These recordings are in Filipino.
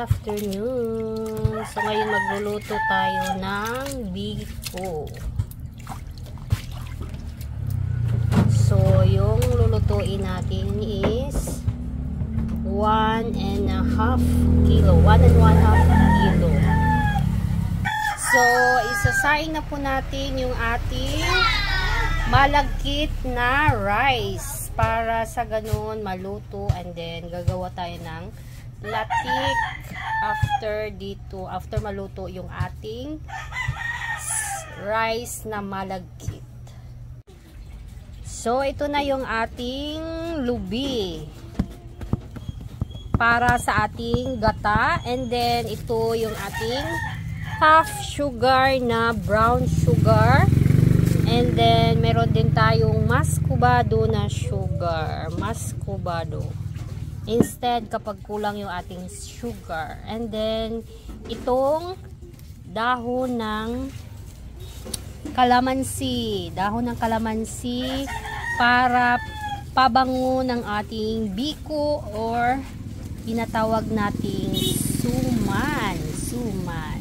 afternoon. So ngayon magluluto tayo ng biko. So yung lulutuin natin is 1.5 kilo. 1.5 kilo. So isasaing na po natin yung ating malagkit na rice para sa ganun maluto, and then gagawa tayo ng latik after maluto yung ating rice na malagkit. So ito na yung ating lubi para sa ating gata, and then ito yung ating half sugar na brown sugar. And then, meron din tayong mascubado na sugar. Mascubado. Instead, kapag kulang yung ating sugar. And then, itong dahon ng kalamansi. Dahon ng kalamansi para pabango ng ating biko or tinatawag nating suman. Suman.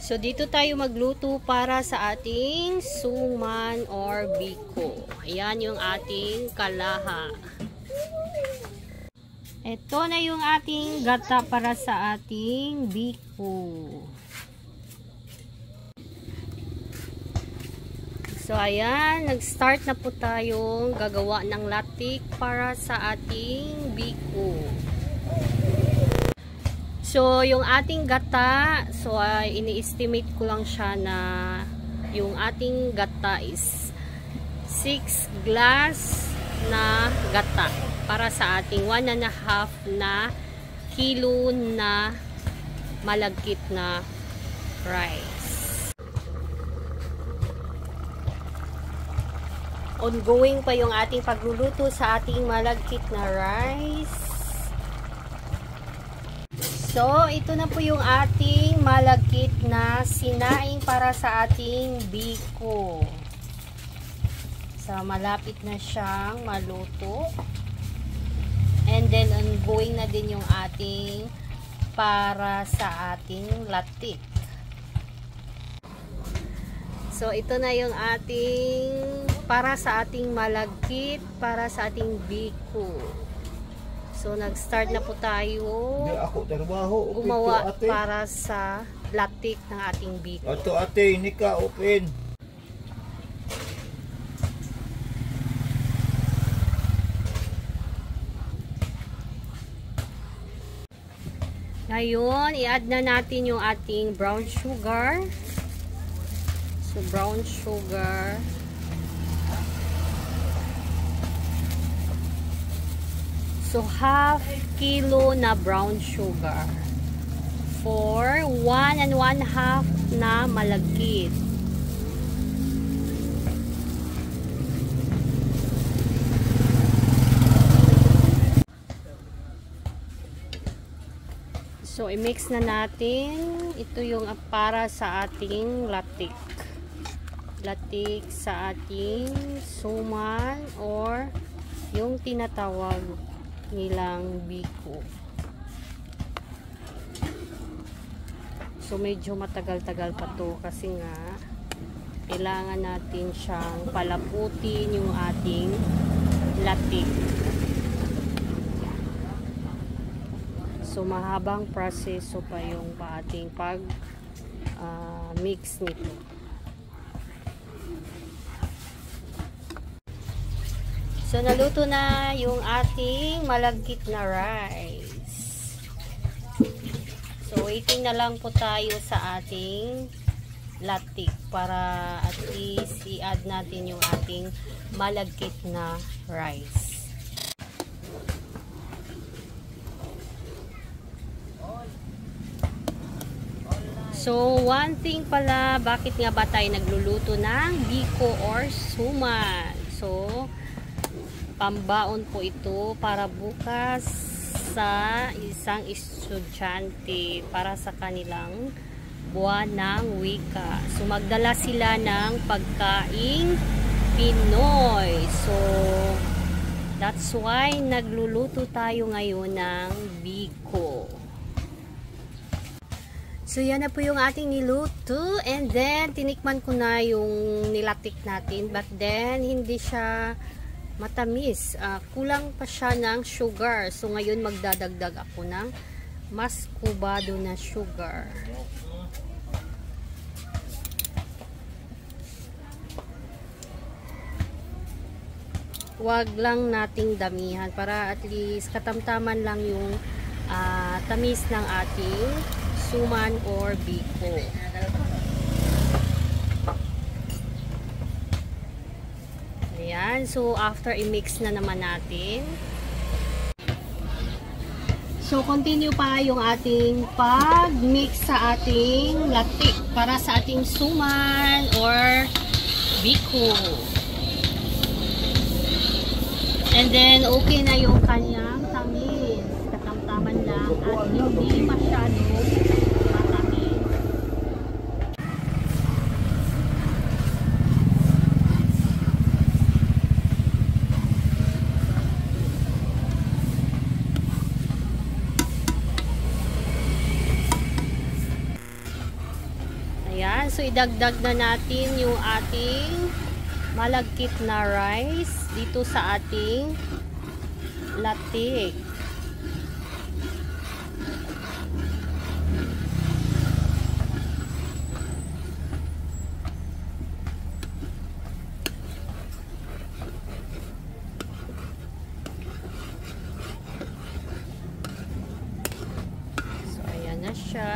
So, dito tayo magluto para sa ating suman or biko. Ayan yung ating kalaha. Ito na yung ating gata para sa ating biko. So, ayan. Nag-start na po tayong gagawa ng latik para sa ating biko. So, yung ating gata, so ini-estimate ko lang siya na yung ating gata is 6 glass na gata para sa ating 1.5 na kilo na malagkit na rice. Ongoing pa yung ating pagluluto sa ating malagkit na rice. So, ito na po yung ating malagkit na sinaing para sa ating biko. So, malapit na siyang maluto. And then, ongoing na din yung ating para sa ating latik. So, ito na yung ating para sa ating malagkit, para sa ating biko. So, nag-start na po tayo gumawa para sa latik ng ating biko. Ato ate, hindi ka open. Ngayon, i-add na natin yung ating brown sugar. So, brown sugar. So, half kilo na brown sugar for 1.5 na malagkit. So, i-mix na natin. Ito yung para sa ating latik. Latik sa ating suman or yung tinatawag nilang biko. So medyo matagal-tagal pa to kasi nga kailangan natin siyang palaputin yung ating latik. So mahabang proseso pa yung ating pag mix nito. So, naluto na yung ating malagkit na rice. So, waiting na lang po tayo sa ating latik para at least i-add natin yung ating malagkit na rice. So, one thing pala, bakit nga ba tayo nagluluto ng biko or suman? So, pambaon po ito para bukas sa isang estudyante para sa kanilang buwan ng wika. So, magdala sila ng pagkaing Pinoy. So, That's why nagluluto tayo ngayon ng biko. So yan na po yung ating niluto, and then tinikman ko na yung nilatik natin, but then hindi siya matamis. Kulang pa siya ng sugar. So ngayon magdadagdag ako ng mas kubado na sugar. Wag lang nating damihan para at least katamtaman lang yung tamis ng ating suman or biko. Ayan. So after i-mix na naman natin. So continue pa yung ating pag-mix sa ating latik para sa ating suman or biko. And then okay na yung kanyang tamis. Katamtaman lang at hindi masyado matamis. Ayan, so idagdag na natin yung ating malagkit na rice dito sa ating latik. So ayan na siya.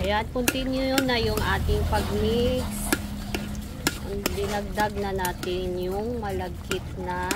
Ayan, continue na yung ating pag-mix. Dinagdag na natin yung malagkit na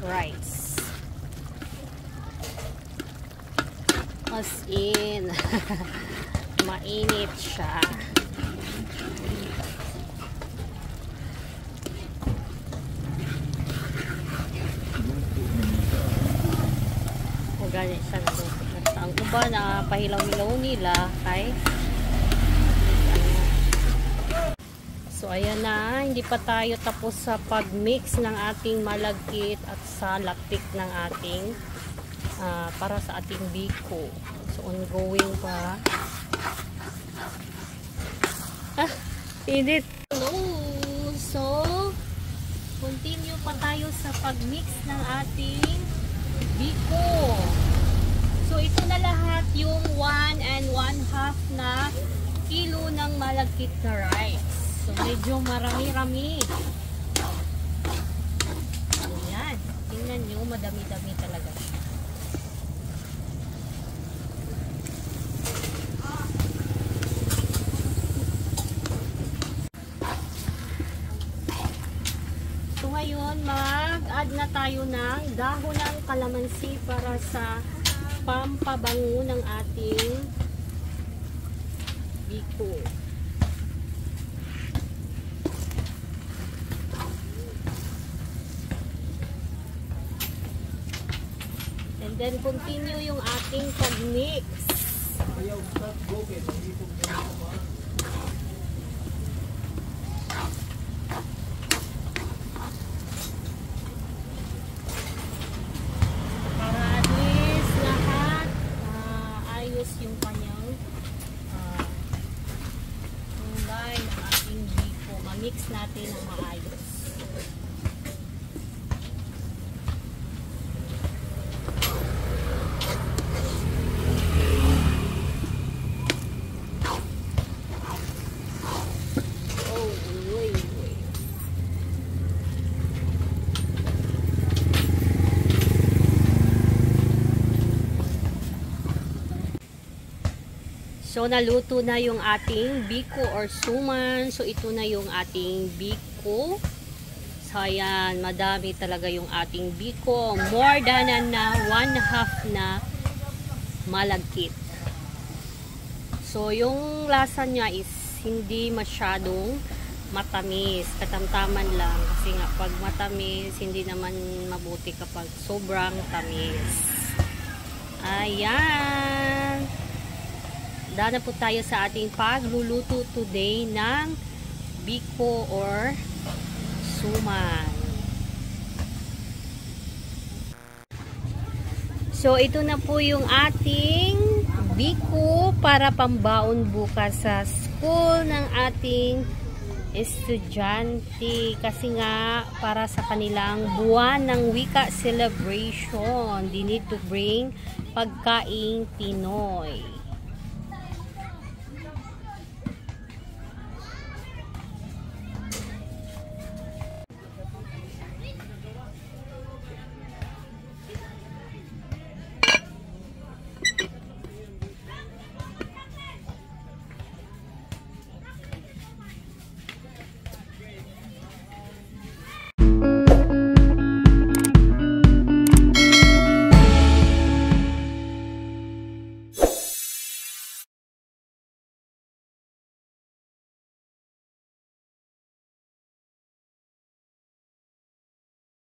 rice. As in, mainit siya. O ganit siya na. Ang uba na pahilaw-hilaw nila kay so ayan na, hindi pa tayo tapos sa pag-mix ng ating malagkit at sa latik ng ating para sa ating biko. So ongoing pa. Edit. Hello. So continue pa tayo sa pag-mix ng ating biko. So, ito na lahat yung 1 and 1/2 na kilo ng malagkit na rice. So, medyo marami-rami. Ayan. Tingnan nyo, madami-dami talaga. So, ngayon, mag-add na tayo ng dahon ng kalamansi para sa pampabango ng ating biko. And then continue yung ating pag-mix. Yung kanyang kulay ng ating biko. Ma-mix natin ng maayos. So, naluto na yung ating biko or suman. So, ito na yung ating biko. biko. So, ayan, madami talaga yung ating biko. More than na 1/2 na malagkit. So, yung lasa niya is hindi masyadong matamis. Katamtaman lang. Kasi nga, pag matamis, hindi naman mabuti kapag sobrang tamis. Ayan. Dana po tayo sa ating pagluluto today ng biko or suman. So, ito na po yung ating biko para pambaon bukas sa school ng ating estudyante. Kasi nga, para sa kanilang buwan ng wika celebration, they need to bring pagkaing Pinoy.